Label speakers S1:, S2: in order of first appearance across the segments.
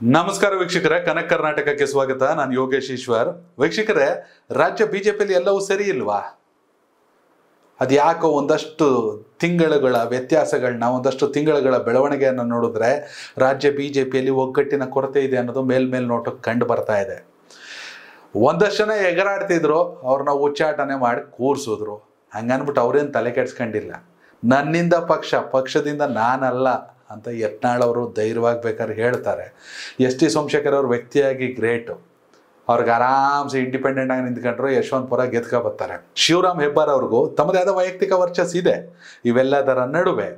S1: ನಮಸ್ಕಾರ ವೀಕ್ಷಕರೇ, ಕನಕ್ ಕರ್ನಾಟಕಕ್ಕೆ ಸ್ವಾಗತ. ನಾನು ಯೋಗೇಶ್ ಈಶ್ವರ್. ವೀಕ್ಷಕರೇ, ರಾಜ್ಯ ಬಿಜೆಪಿಯಲ್ಲಿ ಎಲ್ಲವೂ ಸರಿ ಇಲ್ವಾ? ಅದು ಯಾಕೋ ಒಂದಷ್ಟು ತಿಂಗಳುಗಳ ವ್ಯತ್ಯಾಸಗಳನ್ನ, ಒಂದಷ್ಟು ತಿಂಗಳುಗಳ ಬೆಳವಣಿಗೆಯನ್ನು ನೋಡಿದ್ರೆ ರಾಜ್ಯ ಬಿಜೆಪಿಯಲ್ಲಿ ಒಗ್ಗಟ್ಟಿನ ಕೊರತೆ ಇದೆ ಅನ್ನೋದು ಮೇಲ್ಮೇಲ್ ನೋಟಕ್ಕೆ ಕಂಡು ಬರ್ತಾ ಇದೆ. ಒಂದಷ್ಟು ಜನ ಎಗರಾಡ್ತಿದ್ರು, ಅವ್ರನ್ನ ಉಚ್ಚಾಟನೆ ಮಾಡಿ ಕೂರಿಸಿದ್ರು. ಹಂಗನ್ಬಿಟ್ಟು ಅವ್ರೇನು ತಲೆ ಕೆಡ್ಸ್ಕೊಂಡಿಲ್ಲ. ನನ್ನಿಂದ ಪಕ್ಷದಿಂದ ನಾನಲ್ಲ ಅಂತ ಯತ್ನಾಳ್ ಅವರು ಧೈರ್ಯವಾಗಿ ಬೇಕಾದ್ರೆ ಹೇಳ್ತಾರೆ. ಎಸ್ ಟಿ ಸೋಮಶೇಖರ್ ಅವ್ರ ವ್ಯಕ್ತಿಯಾಗಿ ಗ್ರೇಟು. ಅವ್ರಿಗೆ ಆರಾಮ್ಸೆ ಇಂಡಿಪೆಂಡೆಂಟ್ ಆಗಿ ನಿಂತ್ಕೊಂಡ್ರು ಯಶವಂತಪುರ ಗೆದ್ಕೊ ಬರ್ತಾರೆ. ಶಿವರಾಮ್ ಹೆಬ್ಬಾರ್ ಅವ್ರಿಗೂ ತಮ್ಮದೇ ಆದ ವೈಯಕ್ತಿಕ ವರ್ಚಸ್ ಇದೆ. ಇವೆಲ್ಲದರ ನಡುವೆ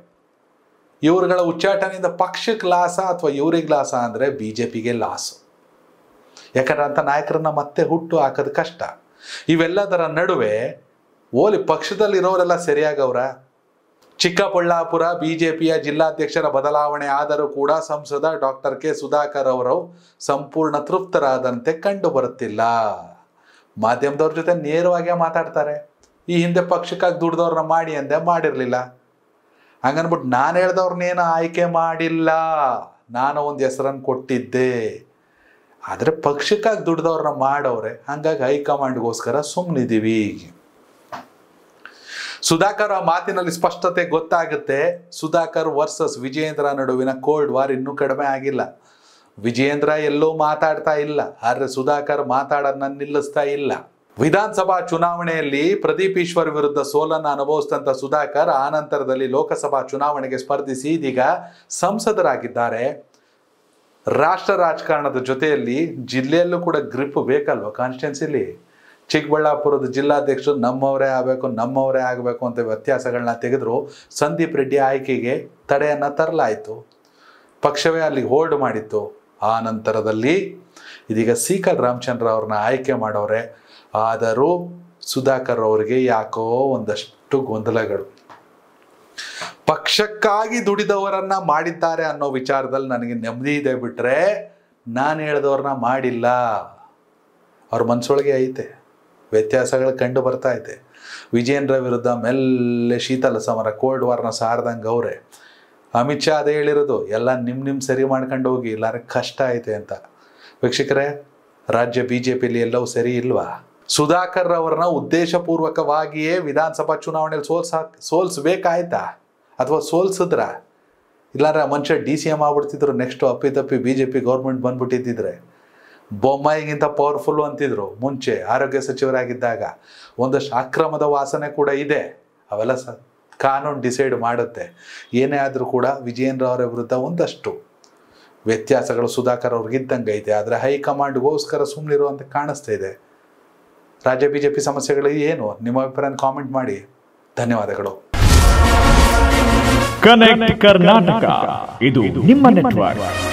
S1: ಇವ್ರುಗಳ ಉಚ್ಚಾಟನೆಯಿಂದ ಪಕ್ಷಕ್ಕೆ ಲಾಸ ಅಥವಾ ಇವ್ರಿಗೆ ಲಾಸ ಅಂದರೆ ಬಿಜೆಪಿಗೆ ಲಾಸು. ಯಾಕಂದ್ರೆ ಅಂಥ ನಾಯಕರನ್ನ ಮತ್ತೆ ಹುಟ್ಟು ಹಾಕೋದು ಕಷ್ಟ. ಇವೆಲ್ಲದರ ನಡುವೆ ಓಲಿ ಪಕ್ಷದಲ್ಲಿರೋರೆಲ್ಲ ಸರಿಯಾಗವ್ರ? ಚಿಕ್ಕಬಳ್ಳಾಪುರ ಬಿಜೆಪಿಯ ಜಿಲ್ಲಾಧ್ಯಕ್ಷರ ಬದಲಾವಣೆ ಆದರೂ ಕೂಡ ಸಂಸದ ಡಾಕ್ಟರ್ ಕೆ ಸುಧಾಕರ್ ಅವರು ಸಂಪೂರ್ಣ ತೃಪ್ತರಾದಂತೆ ಕಂಡು ಬರುತ್ತಿಲ್ಲ. ಮಾಧ್ಯಮದವ್ರ ಜೊತೆ ನೇರವಾಗಿ ಮಾತಾಡ್ತಾರೆ. ಈ ಹಿಂದೆ ಪಕ್ಷಕ್ಕಾಗಿ ದುಡ್ದವ್ರನ್ನ ಮಾಡಿ ಅಂದೆ, ಮಾಡಿರಲಿಲ್ಲ. ಹಂಗನ್ಬಿಟ್ಟು ನಾನು ಹೇಳ್ದವ್ರನ್ನೇನು ಆಯ್ಕೆ ಮಾಡಿಲ್ಲ, ನಾನು ಒಂದು ಹೆಸರನ್ನು ಕೊಟ್ಟಿದ್ದೆ. ಆದರೆ ಪಕ್ಷಕ್ಕಾಗಿ ದುಡ್ದವ್ರನ್ನ ಮಾಡವ್ರೆ, ಹಂಗಾಗಿ ಹೈಕಮಾಂಡ್ಗೋಸ್ಕರ ಸುಮ್ಮನಿದ್ದೀವಿ. ಸುಧಾಕರ್ ಆ ಮಾತಿನಲ್ಲಿ ಸ್ಪಷ್ಟತೆ ಗೊತ್ತಾಗುತ್ತೆ. ಸುಧಾಕರ್ ವರ್ಸಸ್ ವಿಜಯೇಂದ್ರ ನಡುವಿನ ಕೋಲ್ಡ್ ವಾರ್ ಇನ್ನೂ ಕಡಿಮೆ ಆಗಿಲ್ಲ. ವಿಜಯೇಂದ್ರ ಎಲ್ಲೋ ಮಾತಾಡ್ತಾ ಇಲ್ಲ, ಆದರೆ ಸುಧಾಕರ್ ಮಾತಾಡೋದನ್ನ ನಿಲ್ಲಿಸ್ತಾ ಇಲ್ಲ. ವಿಧಾನಸಭಾ ಚುನಾವಣೆಯಲ್ಲಿ ಪ್ರದೀಪ್ ಈಶ್ವರ್ ವಿರುದ್ಧ ಸೋಲನ್ನು ಅನುಭವಿಸಿದಂಥ ಸುಧಾಕರ್ ಆ ನಂತರದಲ್ಲಿ ಲೋಕಸಭಾ ಚುನಾವಣೆಗೆ ಸ್ಪರ್ಧಿಸಿ ಇದೀಗ ಸಂಸದರಾಗಿದ್ದಾರೆ. ರಾಷ್ಟ್ರ ರಾಜಕಾರಣದ ಜೊತೆಯಲ್ಲಿ ಜಿಲ್ಲೆಯಲ್ಲೂ ಕೂಡ ಗ್ರಿಪ್ ಬೇಕಲ್ವ ಕಾನ್ಸ್ಟಿಟ್ಯೂನ್ಸಿಲಿ. ಚಿಕ್ಕಬಳ್ಳಾಪುರದ ಜಿಲ್ಲಾಧ್ಯಕ್ಷರು ನಮ್ಮವರೇ ಆಗಬೇಕು ಅಂತ ವ್ಯತ್ಯಾಸಗಳನ್ನ ತೆಗೆದ್ರು. ಸಂದೀಪ್ ರೆಡ್ಡಿ ಆಯ್ಕೆಗೆ ತಡೆಯನ್ನು ತರಲಾಯಿತು. ಪಕ್ಷವೇ ಅಲ್ಲಿಗೆ ಹೋಲ್ಡ್ ಮಾಡಿತ್ತು. ಆ ನಂತರದಲ್ಲಿ ಇದೀಗ ಸೀಕಲ್ ರಾಮಚಂದ್ರ ಅವ್ರನ್ನ ಆಯ್ಕೆ ಮಾಡವ್ರೆ. ಆದರೂ ಸುಧಾಕರ್ ಅವರಿಗೆ ಯಾಕೋ ಒಂದಷ್ಟು ಗೊಂದಲಗಳು. ಪಕ್ಷಕ್ಕಾಗಿ ದುಡಿದವರನ್ನ ಮಾಡಿದ್ದಾರೆ ಅನ್ನೋ ವಿಚಾರದಲ್ಲಿ ನನಗೆ ನೆಮ್ಮದಿ ಇದೆ. ಬಿಟ್ರೆ ನಾನು ಹೇಳಿದವ್ರನ್ನ ಮಾಡಿಲ್ಲ. ಅವ್ರ ಮನಸ್ಸೊಳಗೆ ಐತೆ, ವ್ಯತ್ಯಾಸಗಳು ಕಂಡು ಬರ್ತಾ ಇದೆ. ವಿಜಯೇಂದ್ರ ವಿರುದ್ಧ ಮೆಲ್ಲೆ ಶೀತಲ ಸಮರ ಕೋಲ್ಡ್ ವಾರ್ನ ಸಾರ್ದಂಗೆ ಅವರೇ. ಅಮಿತ್ ಶಾ ಅದೇ ಹೇಳಿರೋದು, ಎಲ್ಲ ನಿಮ್ಮ ಸರಿ ಮಾಡ್ಕೊಂಡು ಹೋಗಿ, ಇಲ್ಲಾರೆ ಕಷ್ಟ ಐತೆ ಅಂತ. ವೀಕ್ಷಕರೇ, ರಾಜ್ಯ ಬಿಜೆಪಿಯಲ್ಲಿ ಎಲ್ಲವೂ ಸರಿ ಇಲ್ವಾ? ಸುಧಾಕರ್ ಅವರನ್ನ ಉದ್ದೇಶಪೂರ್ವಕವಾಗಿಯೇ ವಿಧಾನಸಭಾ ಚುನಾವಣೆಯಲ್ಲಿ ಸೋಲ್ಸ್ಬೇಕಾಯ್ತಾ ಅಥವಾ ಸೋಲ್ಸಿದ್ರ? ಇಲ್ಲಾರ ಮನುಷ್ಯ DCM ಆಗ್ಬಿಡ್ತಿದ್ರು. ನೆಕ್ಸ್ಟ್ ಅಪ್ಪಿತಪ್ಪಿ ಬಿಜೆಪಿ ಗೌರ್ಮೆಂಟ್ ಬಂದ್ಬಿಟ್ಟಿದ್ದಿದ್ರೆ. ಬೊಮ್ಮಾಯಿಗಿಂತ ಪವರ್ಫುಲ್ ಅಂತಿದ್ರು ಮುಂಚೆ ಆರೋಗ್ಯ ಸಚಿವರಾಗಿದ್ದಾಗ. ಒಂದಷ್ಟು ಅಕ್ರಮದ ವಾಸನೆ ಕೂಡ ಇದೆ. ಅವೆಲ್ಲ ಕಾನೂನು ಡಿಸೈಡ್ ಮಾಡುತ್ತೆ. ಏನೇ ಆದರೂ ಕೂಡ ವಿಜಯೇಂದ್ರ ಅವರ ವಿರುದ್ಧ ಒಂದಷ್ಟು ವ್ಯತ್ಯಾಸಗಳು ಸುಧಾಕರ್ ಅವ್ರಿಗಿದ್ದಂಗೆ ಐತೆ. ಆದರೆ ಹೈಕಮಾಂಡ್ಗೋಸ್ಕರ ಸುಮ್ಮನಿರುವಂತೆ ಕಾಣಿಸ್ತಾ ಇದೆ. ರಾಜ್ಯ ಬಿಜೆಪಿ ಸಮಸ್ಯೆಗಳು ಏನು? ನಿಮ್ಮ ಅಭಿಪ್ರಾಯ ಕಾಮೆಂಟ್ ಮಾಡಿ. ಧನ್ಯವಾದಗಳು.
S2: ಕನೆಕ್ಟ್ ಕರ್ನಾಟಕ, ಇದು ನಿಮ್ಮ ನೆಟ್ವರ್ಕ್.